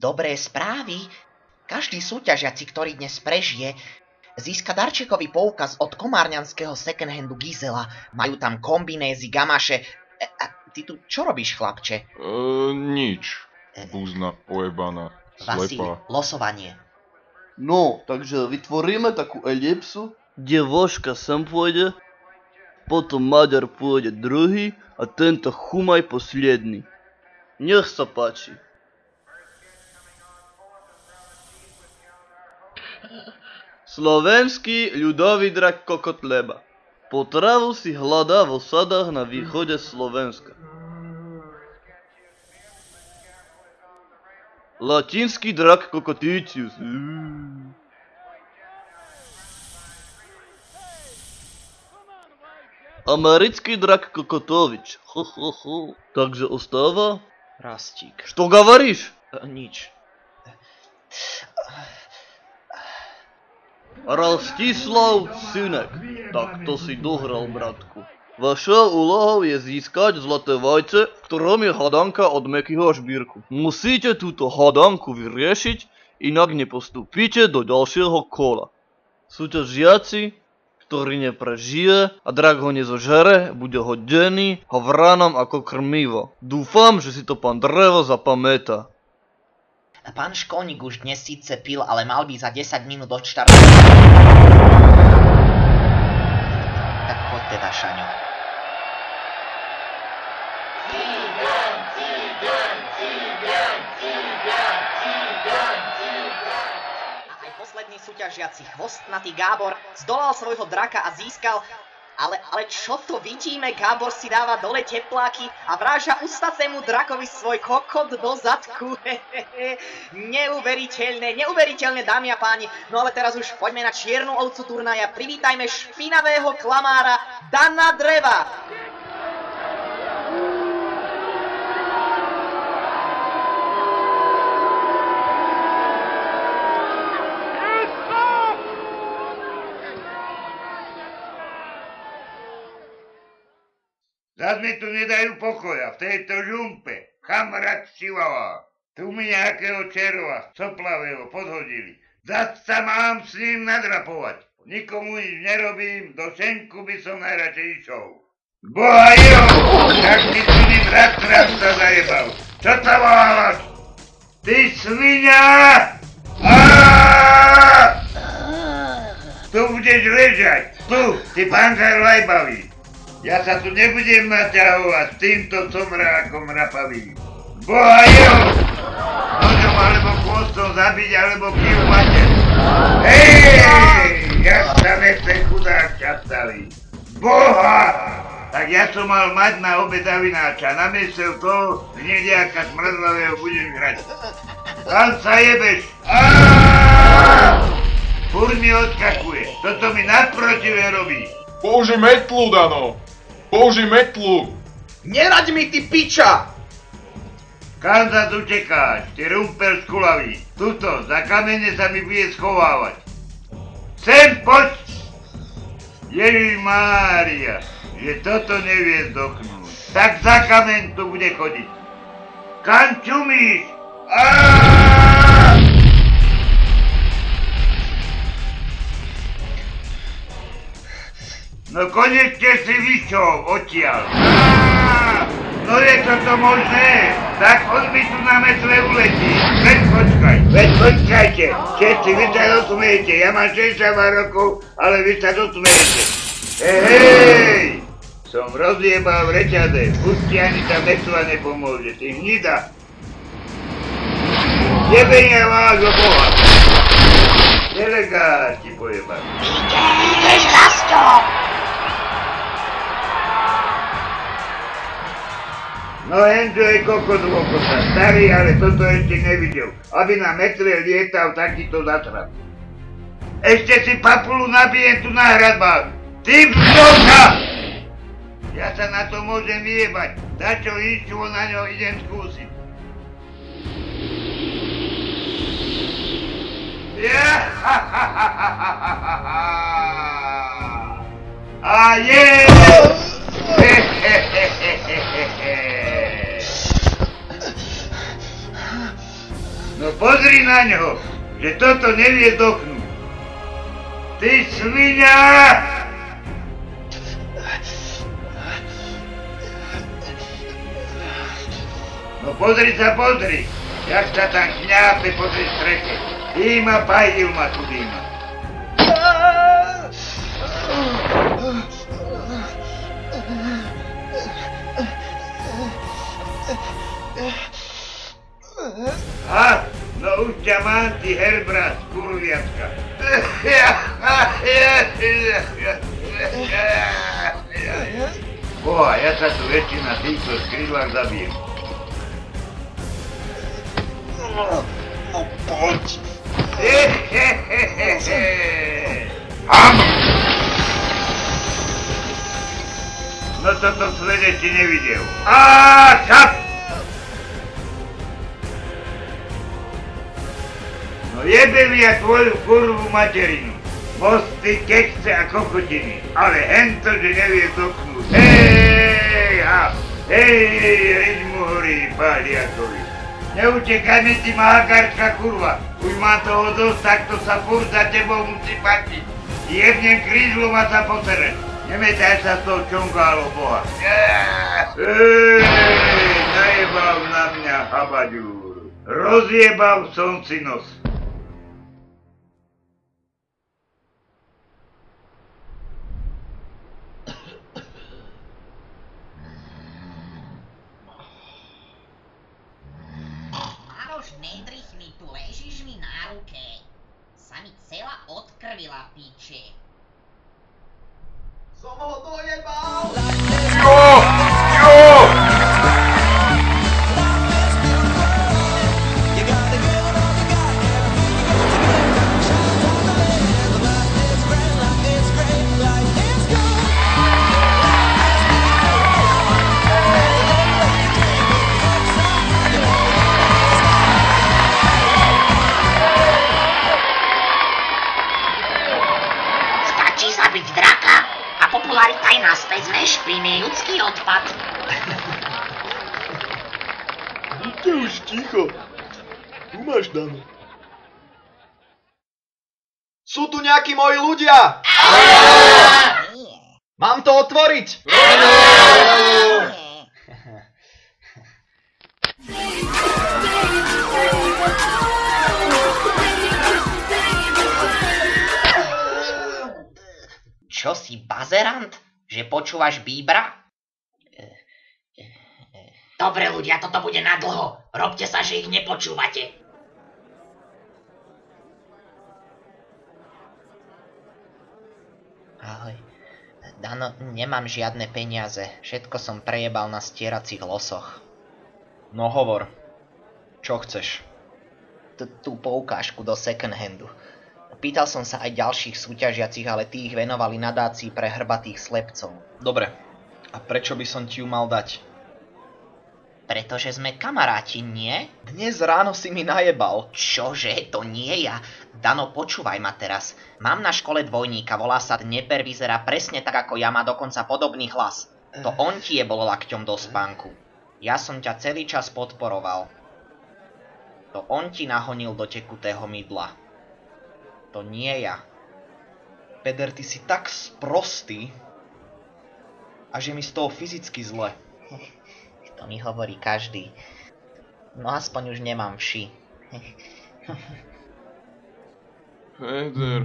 Dobré správy. Každý súťažiaci, ktorý dnes prežije, získa darčekový poukaz od komárňanského second-handu Gizela. Majú tam kombinézy, gamaše. Ty tu čo robíš, chlapče? Nič. Búzna ojebaná. Vasil, losovanie. No, takže vytvoríme takú elipsu, kde Vožka sem pôjde, potom Maďar pôjde druhý a tento Chumaj posledný. Nech sa páči. Slovenský ľudový drak Kokotleba. Potravu si hľadá vo sadách na východe Slovenska. Latinský drak Cocotícius. Americký drak Kokotovič. Takže ostáva? Rastík. Что говоришь? Nič. Rastislav Synek. Tak to si dohral, bratku. Vašou úlohou je získať zlaté vajce, v ktorom je hadanka od Mekyho Šbírku. Musíte túto hadanku vyriešiť, inak nepostúpite do ďalšieho kola. Súťažiaci, ktorý neprežije a drak ho nezožere, bude hodený havranom ako krmivo. Dúfam, že si to pán Drevo zapamätá. Pán školník už dnes síce pil, ale mal by za 10 minút odštartovať. Tak poď teda, Šaňo. A aj posledný súťažiaci chvostnatý Gábor zdolal svojho draka a získal... Ale čo to vidíme? Gábor si dáva dole tepláky a vráža ustacému drakovi svoj kokot do zadku. Neuveriteľné, dámy a páni. No ale teraz už poďme na čiernu ovcu turnaja. Privítajme špinavého klamára Dana Dreva. Zas mi tu nedajú pokoja, v tejto žumpe. Chamrat Čivava. Tu mi nejakého červa, soplavého, podhodili. Zas sa mám s ním nadrapovať. Nikomu nič nerobím, do šenku by som najradšej išiel. Boha jo, tak mi tu ním rak sa zajebal. Čo to volávaš? Ty svinia! Tu budeš ležať, tu, ty pankár lajbavý. Ja sa tu nebudem naťahovať s týmto comrákom rapavým. Boha jo! Nožom alebo chvostom zabiť, alebo pilu mater. Hej! Jak sa nechce chudák častali. Boha! Tak ja som mal mať na obedavináča. Namiesto toho hnediaka smrzlavého budem hrať. Tam sa jebeš. Furt mi odskakuje. Toto mi nadprotivé robí. Použij metlu, Dano! Použij metlu! Neraď mi, ty piča! Kam zas utekáš, ty rumper skulavý? Tuto, za kamene sa mi bude schovávať. Sem poď! Ježišmária, že toto nevie zdochnúť. Tak za kameň tu bude chodiť. Kam čumíš? No konečne si vyšiel odtiaľ. No je toto možné? Tak on mi tu na metle uletí. Veď počkajte. Všetci vy sa dosmejete. Ja mám 62 rokov, ale vy sa dosmejete. Hej! Som rozjebal reťaze. Pusti ani tá metla nepomôže. Ty hnida. Jebenia vášho boha. Delegát ti pojebal. Ideš, Rasto! No henčo je kokot okota, starý, ale toto ešte nevidel, aby na metre lietal takýto zatrat. Ešte si papulu nabijem tu na hradbách. Ty psoka! Ja sa na to môžem vyjebať, dačo inčo na ňo idem skúsiť. A je! No pozri na ňo, že toto nevie dochnúť. Ty svinia! No pozri sa, pozri, jak sa tam kňápe po tej streche. Dýma, pajdil ma tu dýma. Ha, no už ťa mám, ty herbrat, kurviatka. Boha, ja sa tu väčšina týchto skrydlách zabijem. No poď. No toto svet ešte nevidel. Čas! No jebem ja tvoju kurvu materinu. Mosty, kekce a kokotiny. Ale hento, že nevie doknúť. Hej, riď mu horí, páliakovi. Neutekaj mi, ty mahakarčka kurva. Už mám toho dosť, takto sa furt za tebou musí patiť. Jebnem krízlom a sa posere. Nemetaj sa z toho čongálo, boha. Najebal na mňa habaďúr. Rozjebal som si nos. Maroš, nedrich mi tu, ležíš mi na ruke. Sa mi celá odkrvila, piče. Som ho dojebal! Jo! Stačí zabiť draka a popularita je naspäť zmešpíme ľudský odpad. Buďte už ticho. Tu máš, Dano. Sú tu nejakí moji ľudia? Mám to otvoriť? Čo si, bazerant? Že počúvaš Bíbra? Dobre ľudia, toto bude na dlho. Robte sa, že ich nepočúvate. Ahoj. Dano, nemám žiadne peniaze. Všetko som prejebal na stieracích losoch. No hovor. Čo chceš? Tú poukážku do second handu. Pýtal som sa aj ďalších súťažiacich, ale tí ich venovali nadácii pre hrbatých slepcov. Dobre. A prečo by som ti ju mal dať? Pretože sme kamaráti, nie? Dnes ráno si mi najebal. Čože? To nie ja. Dano, počúvaj ma teraz. Mám na škole dvojníka, volá sa Dneper, vyzerá presne tak ako ja, má dokonca podobný hlas. To on ti jebol lakťom do spánku. Ja som ťa celý čas podporoval. To on ti nahonil do tekutého mydla. To nie ja. Peder, ty si tak sprostý, a že mi z toho fyzicky zle. To mi hovorí každý. No aspoň už nemám vši. Peder.